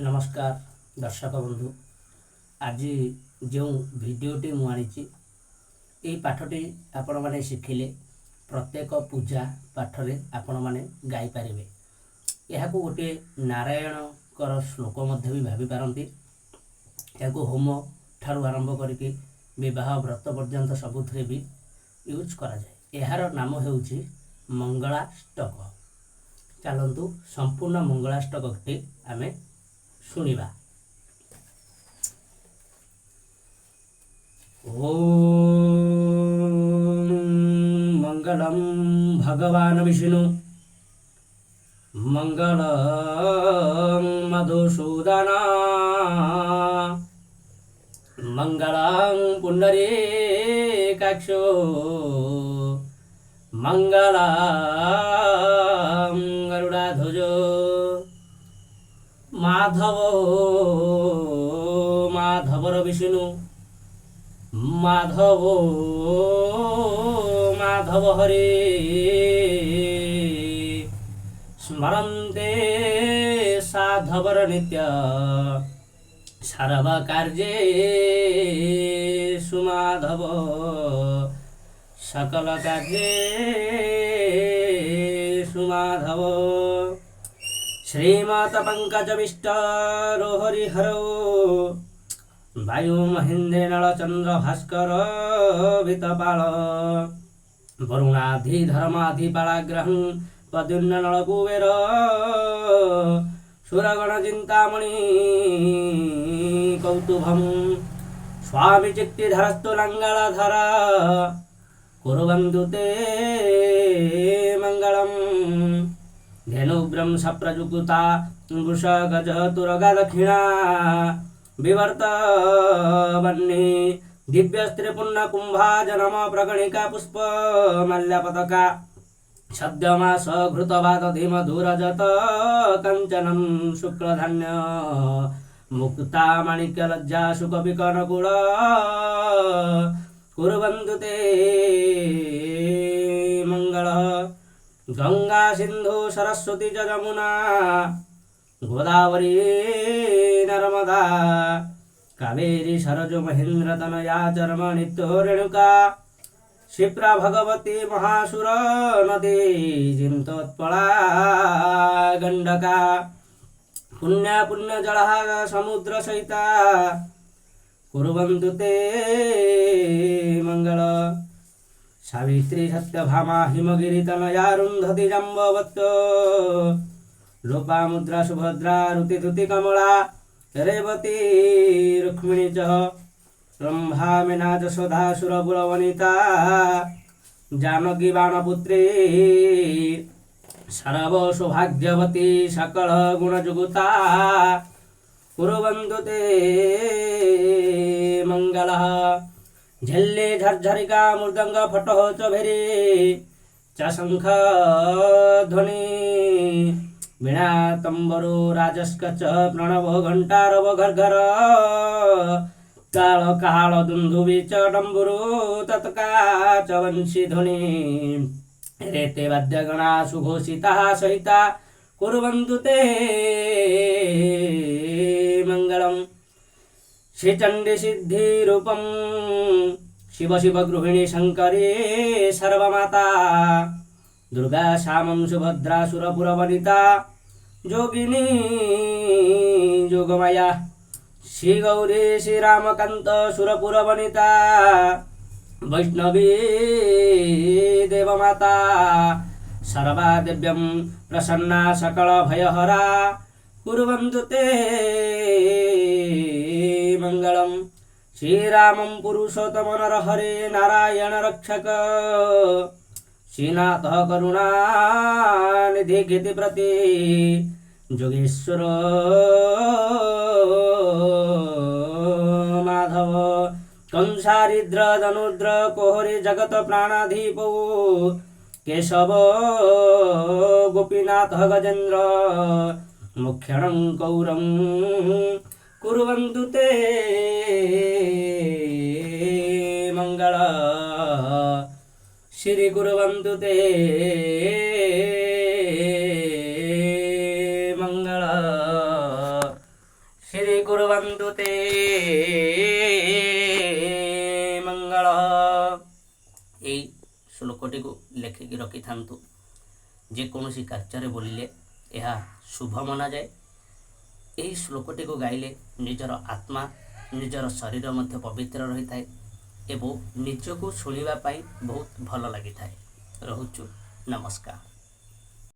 नमस्कार दर्शक बंधु। आज जो भिडटी मुझे यही पाठटी आपण मैंने शिखिले प्रत्येक पूजा पाठरे आपण मैंने गाईपारे। यह गोटे नारायणकर श्लोक भी भावी पारती। यह होम ठारू आरंभ करके विवाह व्रत पर्यंत सबुथ भी यूज करा जाए। यार नाम होउछि मंगलाष्टक। चलतु संपूर्ण मंगलाष्टकटी आमे शुणिबा। ओम मंगलम भगवान विष्णु मंगलम मधुसूदना मंगलम पुंडरीकाक्षो मंगलम गरुडाध्वजो माधव माधवर विष्णु माधव माधव हरे स्मरन्ते साधवर नित्य सर्व कार्ये सुमाधव सकल कार्ये सुमाधव श्रीमात पंकजविष्टरो हरिहरो वायु महेन्द्र नलचंद्र भास्कर वितपाल वरुणाधि धर्माधिपालाग्रहं पद्युन्न नलकुबेर सुरगण चिंतामणि कौतुभम स्वामी चित्तिधरस्तु लंगलधरा कुर्वन्तु ते मंगलम धेनुब्रह्म सप्रजुकुता वृषगज तुरगा दक्षिणा विवर्त वन्नी दिव्यस्त्रिपुण्य कुंभा जनम प्रगणिका पुष्प मल्लपतका सद्यमास घृतवाद धीमधुरजत कंचनम शुक्लधान्य मुक्ता माणिक्य लज्जा शुकविकनकुल कुर्वन्तु ते मंगल गंगा सिंधु सरस्वती च जमुना गोदावरी नर्मदा कावेरी सरजु महेन्द्र तनया चर्म नित्यो रेणुका क्षिप्रा भगवती महासुर नदी जिंतोत्पला गंडका पुण्य पुण्य जलहा समुद्र सहिता कुर्वन्तु ते मंगल सावित्री सत्यभामा हिमगिरी तनयारुंधति जम्बवत् लोपामुद्रा सुभद्रा रुतिधुति कमला रेवती रुक्मिणी च रंभा मीना जशोधा सुरपुरवनिता जानकी बाणपुत्री सर्व सौभाग्यवती सकल गुणजुगुता कुर्वन्तु ते मंगलः झल्ले झर्झरिका मृदंग फटो च भेरी च शंख ध्वनि वीणा तंबरू राजस्क च प्रणव घंटारव घर्घर काल काल दुंदुभि च डंबुरू तत्का च वंशी ध्वनि रेते वाद्यगणा सुघोषिता सहिता कुर्वन्तु ते मंगलम श्रीचंडी सिद्धि रूपम शिव शिव गृहिणी शंकरी सर्वमाता दुर्गा श्यामं सुभद्रा सुरपुरवनिता जोगिनी जोगमाया श्री गौरी श्रीरामकांत सुरपुरवनिता वैष्णवी देवमाता सर्वा दिव्यं प्रसन्ना सकल भयहरा कुर्वन्तु ते मंगलम श्रीरामं पुरुषोत्तम नरहरे नारायण रक्षक श्रीनाथ करुणा निधि कीर्ति प्रति जोगेश्वर माधव कंसारिद्र धनुद्र कोहरी जगत प्राणाधीपौ केशव गोपीनाथ गजेन्द्र मुख्यणं कौरं कुर्वन्तु ते मंगल श्री कुर्वन्तु ते मंगल ଭବନ୍ତୁ ତେ ମଙ୍ଗଳ। এই ଶ୍ଲୋକଟିକୁ ଲେଖିକି ରଖିଥାନ୍ତୁ। ଯେକୌଣସି କାର୍ଯ୍ୟରେ ବୋଲିଲେ ଏହା ଶୁଭ ମନାଯାଏ। ଏହି ଶ୍ଲୋକଟିକୁ ଗାଇଲେ ନିଜର ଆତ୍ମା ନିଜର ଶରୀର ମଧ୍ୟ ପବିତ୍ର ରହିଥାଏ ଏବଂ ନିଜକୁ ଶୁଣିବା ପାଇଁ ବହୁତ ଭଲ ଲାଗିଥାଏ। ରହୁଛୁ, ନମସ୍କାର।